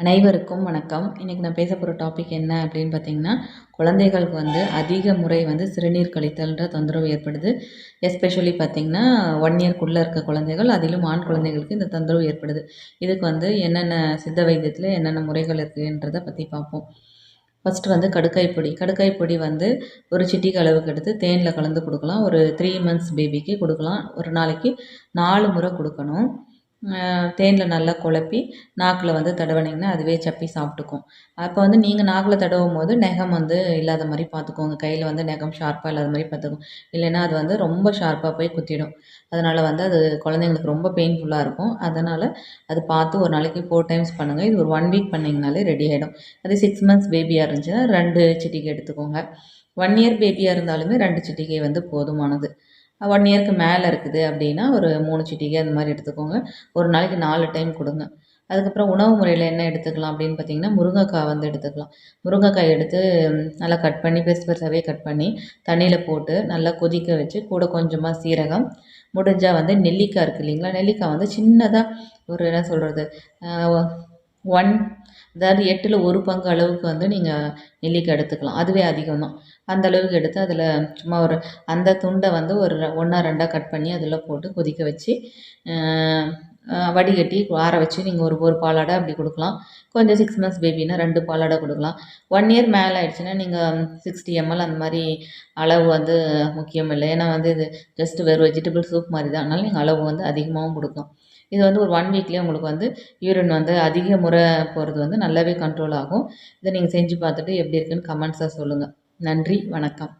அனைவருக்கும் வணக்கம். இன்றைக்கி நான் பேச போகிற டாபிக் என்ன அப்படின்னு பார்த்தீங்கன்னா, குழந்தைகளுக்கு அதிக முறை சிறுநீர் கழித்தல்ன்ற தொந்தரவு ஏற்படுது. எஸ்பெஷலி பார்த்திங்கன்னா 1 இயர்க்குள்ளே இருக்க குழந்தைகள், அதிலும் ஆண் குழந்தைகளுக்கு இந்த தொந்தரவு ஏற்படுது. இதுக்கு என்னென்ன சித்த வைத்தியத்தில் என்னென்ன முறைகள் இருக்குன்றதை பற்றி பார்ப்போம். ஃபஸ்ட்டு கடுக்காய் பொடி. கடுக்காய் பொடி ஒரு சிட்டிகை அளவுக்கு எடுத்து தேனில் கலந்து கொடுக்கலாம். ஒரு 3 மந்த்ஸ் பேபிக்கு கொடுக்கலாம். ஒரு நாளைக்கு 4 முறை கொடுக்கணும். தேனில் நல்லா குழப்பி நாக்கில் தடவினீங்கன்னா அதுவே சப்பி சாப்பிட்டுக்கும். அப்போ நீங்கள் நாக்கில் தடவும் போது நகம் இல்லாத மாதிரி பார்த்துக்கோங்க. கையில் நகம் ஷார்ப்பாக இல்லாத மாதிரி பார்த்துக்கோங்க. இல்லைன்னா அது ரொம்ப ஷார்ப்பாக போய் குத்திடும். அதனால் அது குழந்தைங்களுக்கு ரொம்ப பெயின்ஃபுல்லாக இருக்கும். அதனால் அது பார்த்து ஒரு நாளைக்கு 4 டைம்ஸ் பண்ணுங்கள். இது ஒரு 1 வீக் பண்ணிங்கனாலே ரெடி ஆகிடும். அது 6 மந்த்ஸ் பேபியாக இருந்துச்சுன்னா 2 சிட்டிகை எடுத்துக்கோங்க. 1 இயர் பேபியாக இருந்தாலுமே 2 சிட்டிகை போதுமானது. 1 இயருக்கு மேலே இருக்குது அப்படின்னா ஒரு 3 சிட்டிகை அந்த மாதிரி எடுத்துக்கோங்க. ஒரு நாளைக்கு 4 டைம் கொடுங்க. அதுக்கப்புறம் உணவு முறையில் என்ன எடுத்துக்கலாம் அப்படின்னு பார்த்தீங்கன்னா, முருங்கைக்காய் எடுத்துக்கலாம். முருங்கைக்காய் எடுத்து நல்லா கட் பண்ணி பெருசு பெருசாகவே கட் பண்ணி தண்ணியில் போட்டு நல்லா கொதிக்க வச்சு கூட கொஞ்சமாக சீரகம், முடிஞ்சால் நெல்லிக்காய் இருக்குது இல்லைங்களா, நெல்லிக்காய் சின்னதாக ஒரு என்ன சொல்கிறது 1 அதாவது 8ல் 1 பங்கு அளவுக்கு நீங்கள் நெல்லிக்காய் எடுத்துக்கலாம். அதுவே அதிகம் தான். அந்த அளவுக்கு எடுத்து அதில் சும்மா ஒரு அந்த துண்டை ஒரு 1ஆ 2ஆ கட் பண்ணி அதில் போட்டு கொதிக்க வச்சு வடிகட்டி ஆற வச்சு நீங்கள் ஒரு பாலாடை அப்படி கொடுக்கலாம். கொஞ்சம் 6 மந்த்ஸ் பேபின்னா 2 பாலாடை கொடுக்கலாம். 1 இயர் மேலே ஆயிடுச்சுன்னா நீங்கள் 60 ml அந்த மாதிரி அளவு முக்கியம் இல்லை. ஏன்னா இது ஜஸ்ட் வெறும் வெஜிடபிள் சூப் மாதிரி தான். அதனால் நீங்கள் அளவு அதிகமாகவும் கொடுக்கலாம். இது ஒரு 1 வீக்லேயே உங்களுக்கு யூரின் அதிக முறை போகிறது நல்லாவே கண்ட்ரோல் ஆகும். இதை நீங்கள் செஞ்சு பார்த்துட்டு எப்படி இருக்குன்னு கமெண்ட்ஸாக சொல்லுங்கள். நன்றி, வணக்கம்.